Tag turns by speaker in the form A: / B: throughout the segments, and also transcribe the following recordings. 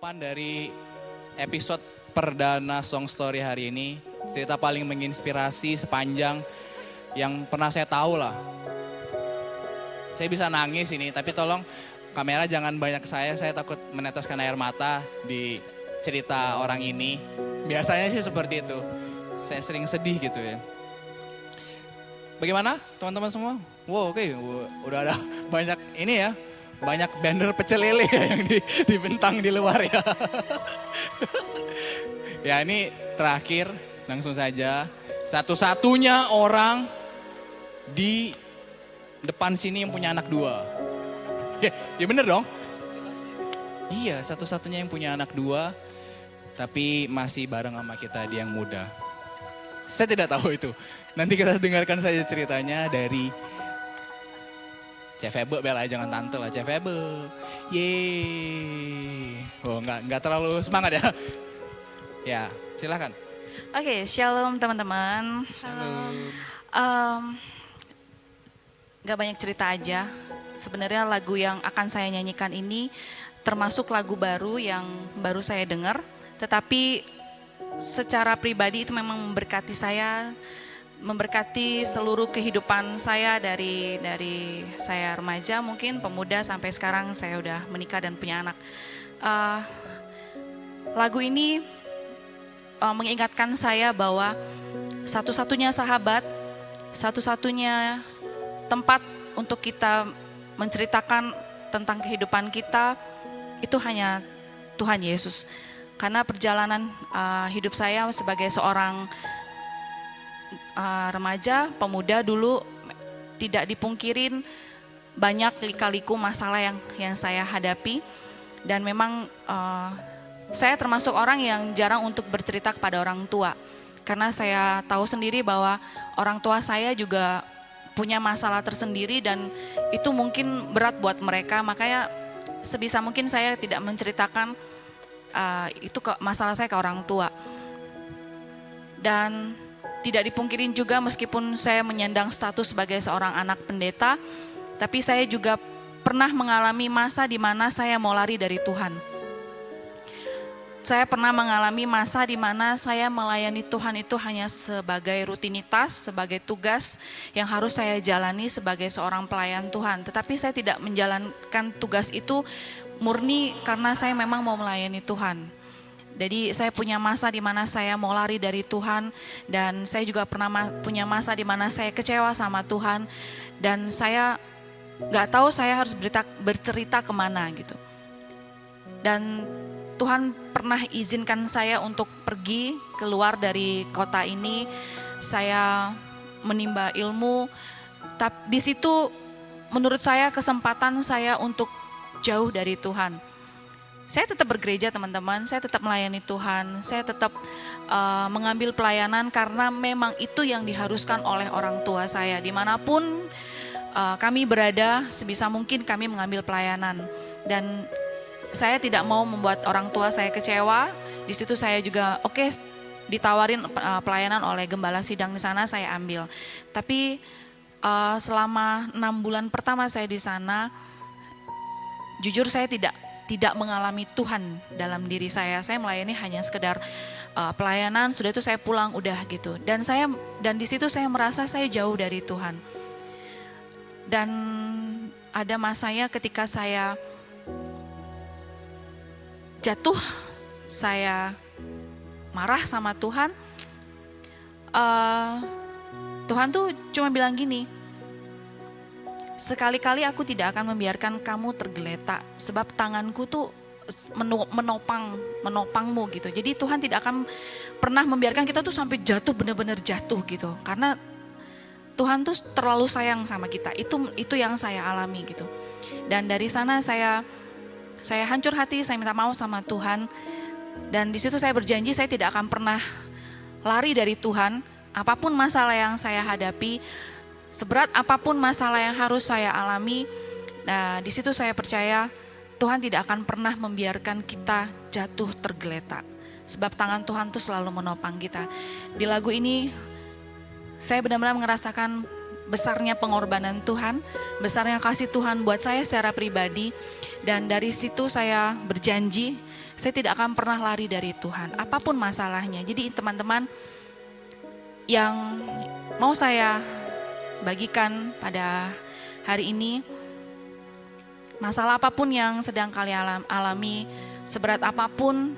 A: Tanggapan dari episode perdana Song Story hari ini, cerita paling menginspirasi sepanjang yang pernah saya tahu lah. Saya bisa nangis ini, tapi tolong kamera jangan banyak saya takut meneteskan air mata di cerita orang ini. Biasanya sih seperti itu, saya sering sedih gitu ya. Bagaimana teman-teman semua? Wow, oke. Udah ada banyak ini ya. Banyak banner pecel lele ya yang dibentang di luar ya. Ya ini terakhir, langsung saja. Satu-satunya orang di depan sini yang punya anak dua. Ya bener dong? Iya, satu-satunya yang punya anak dua, tapi masih bareng sama kita di yang muda. Saya tidak tahu itu. Nanti kita dengarkan saja ceritanya dari Cefebe, Bella, jangan tante lah, Cefebe. Yeay. Oh, enggak terlalu semangat ya. Ya, silakan.
B: Oke, shalom teman-teman. Gak banyak cerita aja. Sebenarnya lagu yang akan saya nyanyikan ini termasuk lagu baru yang baru saya dengar. Tetapi secara pribadi itu memang memberkati saya, memberkati seluruh kehidupan saya dari saya remaja mungkin, pemuda sampai sekarang saya udah menikah dan punya anak. Lagu ini mengingatkan saya bahwa satu-satunya sahabat, satu-satunya tempat untuk kita menceritakan tentang kehidupan kita itu hanya Tuhan Yesus. Karena perjalanan hidup saya sebagai seorang remaja, pemuda dulu tidak dipungkirin banyak lika-liku masalah yang saya hadapi. Dan memang saya termasuk orang yang jarang untuk bercerita kepada orang tua. Karena saya tahu sendiri bahwa orang tua saya juga punya masalah tersendiri dan itu mungkin berat buat mereka. Makanya sebisa mungkin saya tidak menceritakan itu masalah saya ke orang tua. Dan tidak dipungkirin juga meskipun saya menyandang status sebagai seorang anak pendeta, tapi saya juga pernah mengalami masa di mana saya mau lari dari Tuhan. Saya pernah mengalami masa di mana saya melayani Tuhan itu hanya sebagai rutinitas, sebagai tugas yang harus saya jalani sebagai seorang pelayan Tuhan. Tetapi saya tidak menjalankan tugas itu murni karena saya memang mau melayani Tuhan. Jadi saya punya masa di mana saya mau lari dari Tuhan dan saya juga pernah punya masa di mana saya kecewa sama Tuhan dan saya nggak tahu saya harus bercerita kemana gitu. Dan Tuhan pernah izinkan saya untuk pergi keluar dari kota ini, saya menimba ilmu. Tapi di situ menurut saya kesempatan saya untuk jauh dari Tuhan. Saya tetap bergereja teman-teman, saya tetap melayani Tuhan, saya tetap mengambil pelayanan karena memang itu yang diharuskan oleh orang tua saya. Dimanapun kami berada, sebisa mungkin kami mengambil pelayanan. Dan saya tidak mau membuat orang tua saya kecewa. Di situ saya juga ditawarin pelayanan oleh gembala sidang di sana, saya ambil. Tapi selama 6 bulan pertama saya di sana, jujur saya tidak mengalami Tuhan dalam diri saya. Saya melayani hanya sekedar pelayanan, sudah itu saya pulang udah gitu. Dan di situ saya merasa saya jauh dari Tuhan. Dan ada masanya ketika saya jatuh, saya marah sama Tuhan. Tuhan tuh cuma bilang gini, sekali-kali aku tidak akan membiarkan kamu tergeletak, sebab tanganku tuh menopangmu gitu. Jadi Tuhan tidak akan pernah membiarkan kita tuh sampai jatuh, benar-benar jatuh gitu. Karena Tuhan tuh terlalu sayang sama kita. Itu yang saya alami gitu. Dan dari sana saya hancur hati, saya minta maaf sama Tuhan. Dan di situ saya berjanji saya tidak akan pernah lari dari Tuhan. Apapun masalah yang saya hadapi, seberat apapun masalah yang harus saya alami, nah di situ saya percaya Tuhan tidak akan pernah membiarkan kita jatuh tergeletak. Sebab tangan Tuhan tuh selalu menopang kita. Di lagu ini saya benar-benar merasakan besarnya pengorbanan Tuhan, besarnya kasih Tuhan buat saya secara pribadi. Dan dari situ saya berjanji saya tidak akan pernah lari dari Tuhan, apapun masalahnya. Jadi teman-teman, yang mau saya bagikan pada hari ini, masalah apapun yang sedang kalian alami, seberat apapun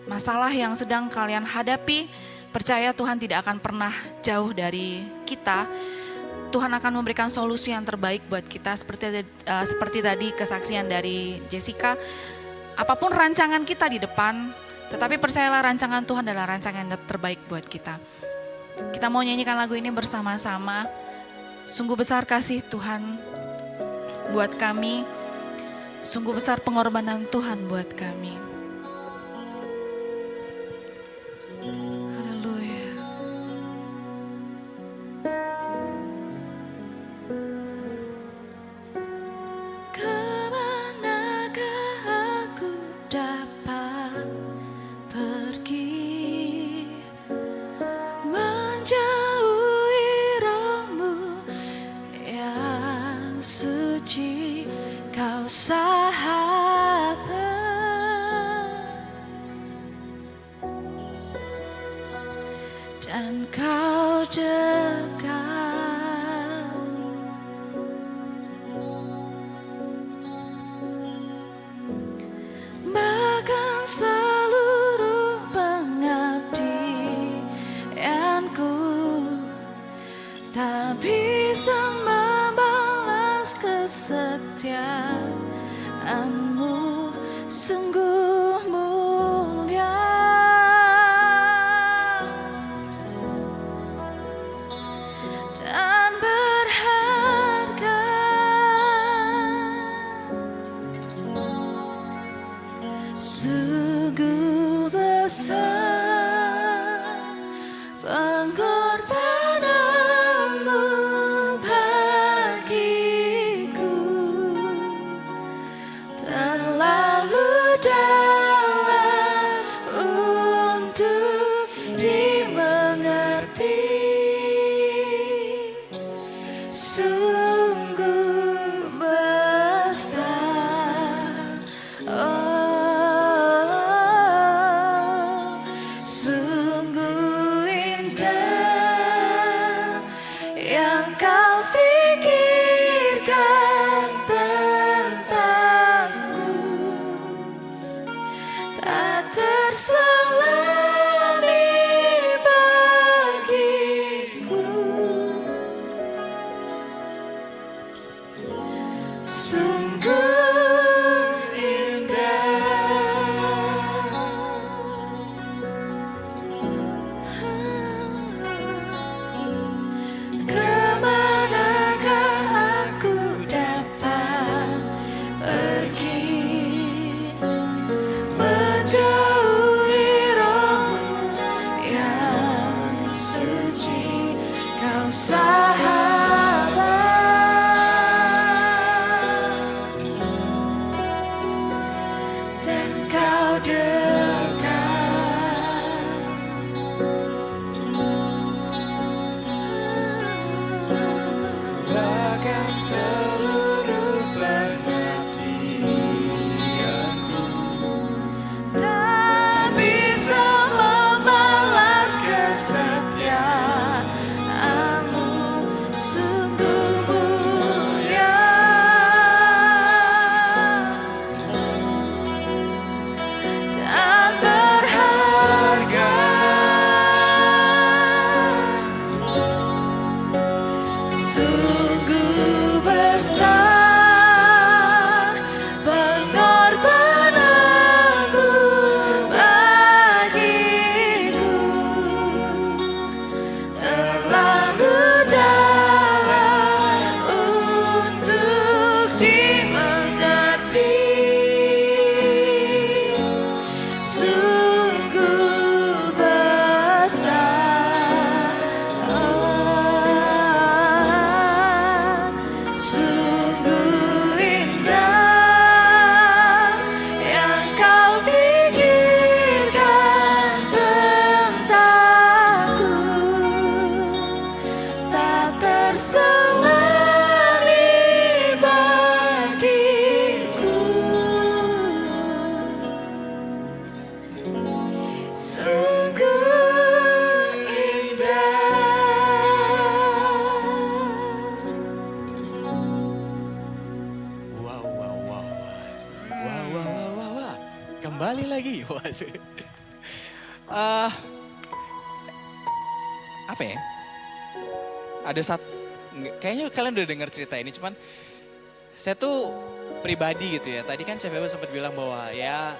B: masalah yang sedang kalian hadapi, percaya Tuhan tidak akan pernah jauh dari kita. Tuhan akan memberikan solusi yang terbaik buat kita, seperti tadi kesaksian dari Jessica. Apapun rancangan kita di depan, tetapi percayalah rancangan Tuhan adalah rancangan yang terbaik buat kita. Kita mau nyanyikan lagu ini bersama-sama. Sungguh besar kasih Tuhan buat kami, sungguh besar pengorbanan Tuhan buat kami. Haleluya. Kemanakah aku dapat pergi, menjauhi rohmu yang suci, kau sahabat, dan kau dekat. Bahkan seluruh pengabdianku tak bisa membalas kesetiaanmu, sungguh mulia dan berharga. Sungguh besar pengorbananmu bagiku, terlalu dalam untuk dimengerti. Sungguh besar, sungguh indah yang kau pikirkan tentangku, tak terselami bagiku. Sungguh indah. Kemanakah aku dapat pergi, menjauhi
A: kembali lagi. Eh, apa ya? Ada kayaknya kalian udah dengar cerita ini, cuman saya tuh pribadi gitu ya. Tadi kan CPW sempat bilang bahwa ya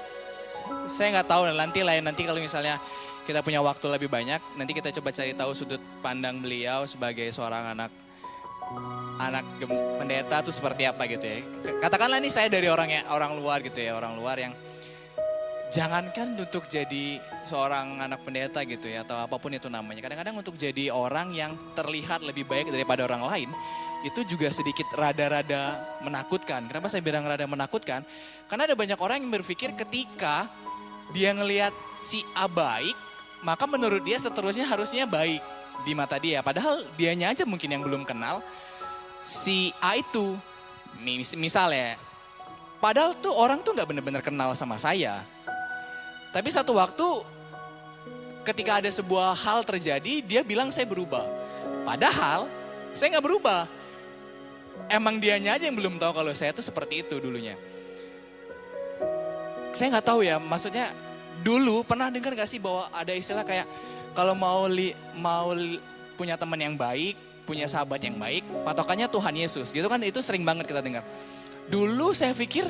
A: saya nggak tahu nanti kalau misalnya kita punya waktu lebih banyak, nanti kita coba cari tahu sudut pandang beliau sebagai seorang anak pendeta tuh seperti apa gitu ya. Katakanlah nih saya dari orang luar gitu ya, orang luar yang jangankan untuk jadi seorang anak pendeta gitu ya, atau apapun itu namanya. Kadang-kadang untuk jadi orang yang terlihat lebih baik daripada orang lain, itu juga sedikit rada-rada menakutkan. Kenapa saya bilang rada menakutkan? Karena ada banyak orang yang berpikir ketika dia ngelihat si A baik, maka menurut dia seterusnya harusnya baik di mata dia. Padahal dianya aja mungkin yang belum kenal si A itu. Misalnya, padahal tuh orang tuh gak benar-benar kenal sama saya. Tapi satu waktu ketika ada sebuah hal terjadi, dia bilang saya berubah. Padahal saya gak berubah. Emang dianya aja yang belum tahu kalau saya tuh seperti itu dulunya. Saya gak tahu ya, maksudnya dulu pernah dengar gak sih bahwa ada istilah kayak kalau mau punya teman yang baik, punya sahabat yang baik, patokannya Tuhan Yesus. Gitu kan, itu sering banget kita dengar. Dulu saya pikir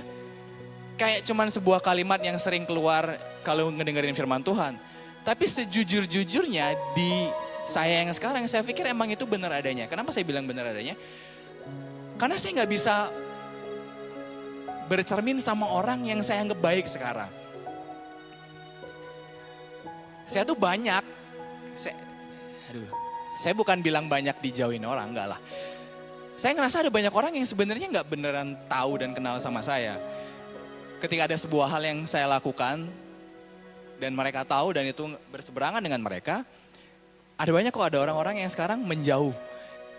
A: kayak cuman sebuah kalimat yang sering keluar kalau ngedengerin firman Tuhan. Tapi sejujur-jujurnya di saya yang sekarang, saya pikir emang itu benar adanya. Kenapa saya bilang benar adanya? Karena saya nggak bisa bercermin sama orang yang saya anggap baik sekarang. Saya tuh banyak, saya bukan bilang banyak dijauhin orang, enggak lah. Saya ngerasa ada banyak orang yang sebenarnya nggak beneran tahu dan kenal sama saya. Ketika ada sebuah hal yang saya lakukan dan mereka tahu dan itu berseberangan dengan mereka, ada banyak kok ada orang-orang yang sekarang menjauh.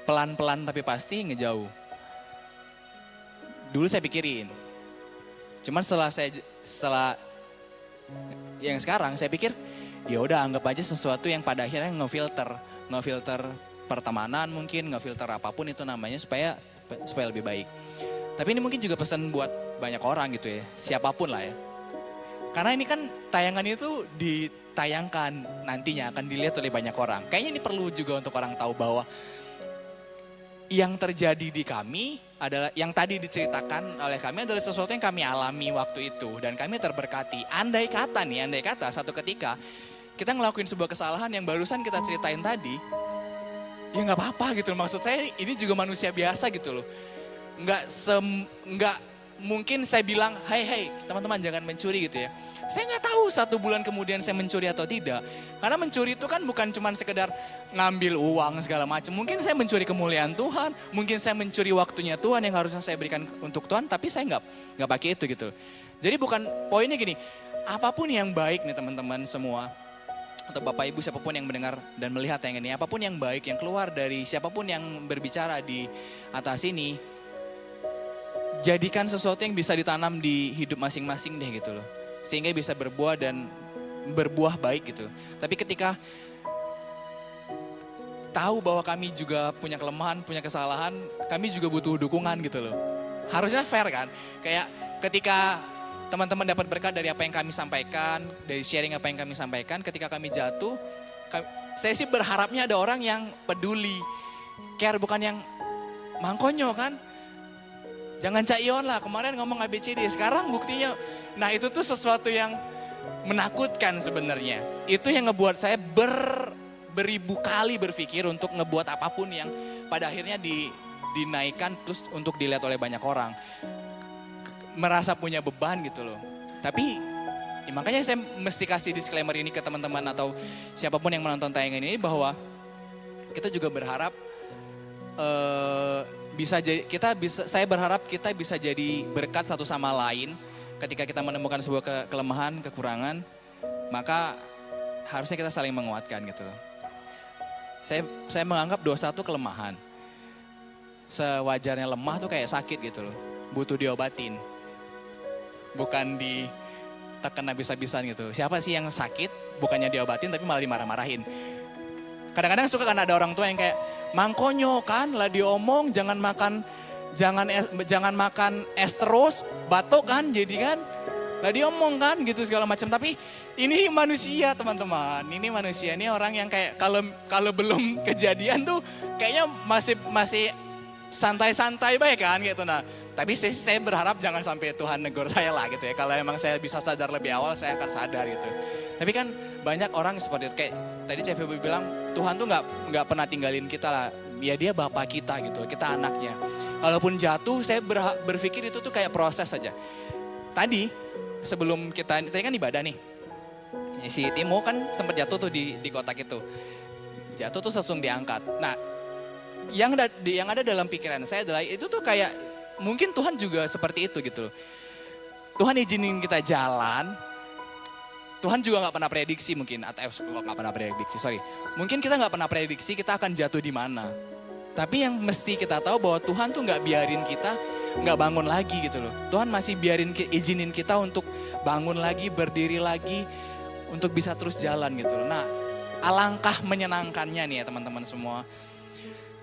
A: Pelan-pelan tapi pasti ngejauh. Dulu saya pikirin. Cuman setelah yang sekarang saya pikir ya udah anggap aja sesuatu yang pada akhirnya ngefilter pertemanan mungkin, ngefilter apapun itu namanya supaya lebih baik. Tapi ini mungkin juga pesan buat banyak orang gitu ya, siapapun lah ya. Karena ini kan tayangan itu ditayangkan nantinya akan dilihat oleh banyak orang. Kayaknya ini perlu juga untuk orang tahu bahwa yang terjadi di kami adalah, yang tadi diceritakan oleh kami adalah sesuatu yang kami alami waktu itu. Dan kami terberkati. Andai kata satu ketika kita ngelakuin sebuah kesalahan yang barusan kita ceritain tadi, ya nggak apa-apa gitu. Maksud saya ini juga manusia biasa gitu loh. Nggak mungkin saya bilang, hey teman-teman jangan mencuri gitu ya. Saya nggak tahu 1 bulan kemudian saya mencuri atau tidak. Karena mencuri itu kan bukan cuma sekedar ngambil uang segala macam. Mungkin saya mencuri kemuliaan Tuhan, mungkin saya mencuri waktunya Tuhan yang harusnya saya berikan untuk Tuhan, tapi saya nggak pakai itu gitu. Jadi bukan poinnya gini, apapun yang baik nih teman-teman semua, atau Bapak Ibu siapapun yang mendengar dan melihat yang ini, apapun yang baik yang keluar dari siapapun yang berbicara di atas ini, jadikan sesuatu yang bisa ditanam di hidup masing-masing deh gitu loh. Sehingga bisa berbuah dan berbuah baik gitu. Tapi ketika tahu bahwa kami juga punya kelemahan, punya kesalahan, kami juga butuh dukungan gitu loh. Harusnya fair kan? Kayak ketika teman-teman dapat berkat dari apa yang kami sampaikan, dari sharing apa yang kami sampaikan, ketika kami jatuh, saya sih berharapnya ada orang yang peduli. Care, bukan yang mangkonyo kan? Jangan Caion lah, kemarin ngomong ABCD, sekarang buktinya. Nah itu tuh sesuatu yang menakutkan sebenarnya. Itu yang ngebuat saya beribu kali berpikir untuk ngebuat apapun yang pada akhirnya dinaikkan terus untuk dilihat oleh banyak orang. Merasa punya beban gitu loh. Tapi ya makanya saya mesti kasih disclaimer ini ke teman-teman atau siapapun yang menonton tayangan ini bahwa kita juga berharap saya berharap kita bisa jadi berkat satu sama lain ketika kita menemukan sebuah kelemahan, kekurangan, maka harusnya kita saling menguatkan gitu loh. Saya menganggap dosa itu kelemahan. Sewajarnya lemah tuh kayak sakit gitu loh, butuh diobatin. Bukan ditekan habis-habisan gitu. Siapa sih yang sakit bukannya diobatin tapi malah dimarah-marahin. Kadang-kadang suka kan ada orang tua yang kayak, mangkonyo kan lah diomong jangan makan es terus, batuk kan jadi kan. Lah dia omong kan gitu segala macam. Tapi ini manusia teman-teman. Ini manusia, ini orang yang kayak kalau belum kejadian tuh kayaknya masih santai-santai baik kan gitu. Nah, tapi saya berharap jangan sampai Tuhan negur saya lah gitu ya. Kalau emang saya bisa sadar lebih awal, saya akan sadar gitu. Tapi kan banyak orang seperti itu. Kayak tadi CVB bilang, Tuhan tuh nggak pernah tinggalin kita lah. Ya dia Bapak kita gitu, kita anaknya. Kalaupun jatuh, saya berpikir itu tuh kayak proses saja. Tadi tadi kan ibadah nih. Si Timo kan sempat jatuh tuh di kotak itu. Jatuh tuh langsung diangkat. Nah, yang ada dalam pikiran saya adalah itu tuh kayak mungkin Tuhan juga seperti itu gitu loh. Tuhan izinin kita jalan. Tuhan juga nggak pernah prediksi mungkin mungkin kita nggak pernah prediksi kita akan jatuh di mana. Tapi yang mesti kita tahu bahwa Tuhan tuh nggak biarin kita nggak bangun lagi gitu loh. Tuhan masih izinin kita untuk bangun lagi, berdiri lagi, untuk bisa terus jalan gitu loh. Nah, alangkah menyenangkannya nih ya teman-teman semua.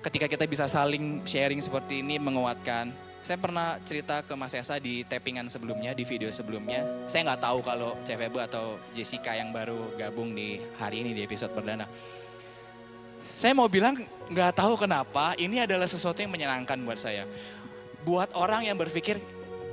A: Ketika kita bisa saling sharing seperti ini, menguatkan. Saya pernah cerita ke Mas Esa di tappingan sebelumnya, di video sebelumnya. Saya nggak tahu kalau CVB atau Jessica yang baru gabung di hari ini di episode perdana. Saya mau bilang nggak tahu kenapa ini adalah sesuatu yang menyenangkan buat saya. Buat orang yang berpikir,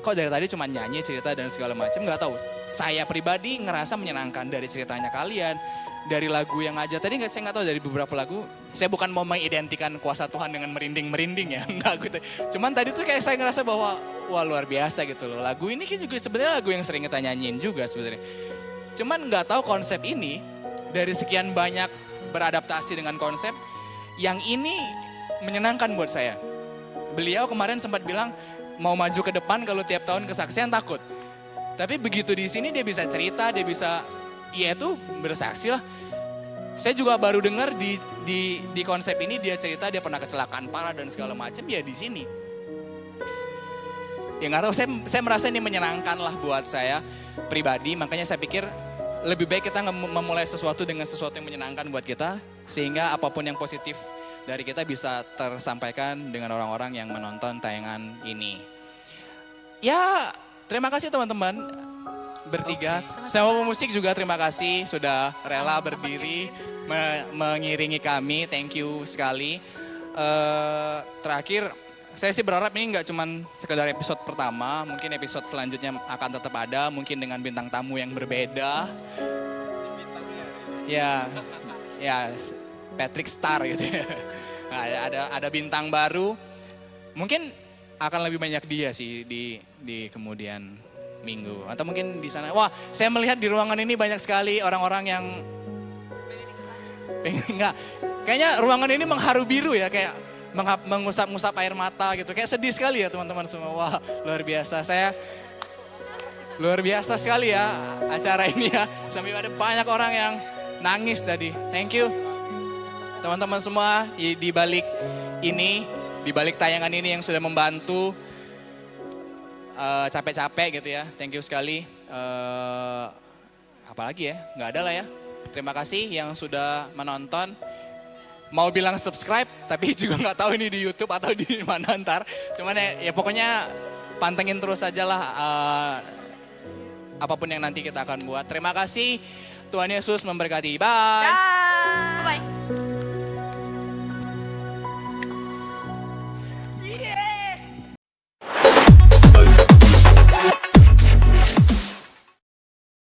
A: kok dari tadi cuma nyanyi, cerita dan segala macam, nggak tahu. Saya pribadi ngerasa menyenangkan dari ceritanya kalian, dari lagu yang aja. Tadi saya nggak tahu dari beberapa lagu. Saya bukan mau mengidentikan kuasa Tuhan dengan merinding-merinding ya, enggak gitu. Cuman tadi tuh kayak saya ngerasa bahwa wah luar biasa gitu loh. Lagu ini kan juga sebenarnya lagu yang sering kita nyanyiin juga sebenarnya. Cuman nggak tahu konsep ini dari sekian banyak beradaptasi dengan konsep yang ini menyenangkan buat saya. Beliau kemarin sempat bilang mau maju ke depan kalau tiap tahun kesaksian takut. Tapi begitu di sini dia bisa cerita, dia bisa ya itu bersaksi lah. Saya juga baru dengar di konsep ini dia cerita dia pernah kecelakaan parah dan segala macam ya di sini. Ya nggak tahu, saya merasa ini menyenangkan lah buat saya pribadi. Makanya saya pikir lebih baik kita memulai sesuatu dengan sesuatu yang menyenangkan buat kita. Sehingga apapun yang positif dari kita bisa tersampaikan dengan orang-orang yang menonton tayangan ini. Ya terima kasih teman-teman bertiga. Sama pemusik juga terima kasih sudah rela berdiri mengiringi kami. Thank you sekali. Terakhir saya sih berharap ini nggak cuma sekedar episode pertama. Mungkin episode selanjutnya akan tetap ada. Mungkin dengan bintang tamu yang berbeda. Ya Patrick Star gitu ya. Nah, ada bintang baru. Mungkin akan lebih banyak dia sih di kemudian minggu. Atau mungkin di sana. Wah, saya melihat di ruangan ini banyak sekali orang-orang yang enggak. Kayaknya ruangan ini mengharu biru ya, kayak mengusap-ngusap air mata gitu. Kayak sedih sekali ya teman-teman semua. Wah, luar biasa. Luar biasa sekali ya acara ini ya. Sampai ada banyak orang yang nangis tadi. Thank you. Teman-teman semua di balik ini, di balik tayangan ini yang sudah membantu capek-capek gitu ya. Thank you sekali. Apalagi ya, nggak ada lah ya. Terima kasih yang sudah menonton. Mau bilang subscribe, tapi juga nggak tahu ini di YouTube atau di mana ntar. Cuman ya pokoknya pantengin terus aja lah apapun yang nanti kita akan buat. Terima kasih. Tuhan Yesus memberkati. Bye.
B: Bye-bye.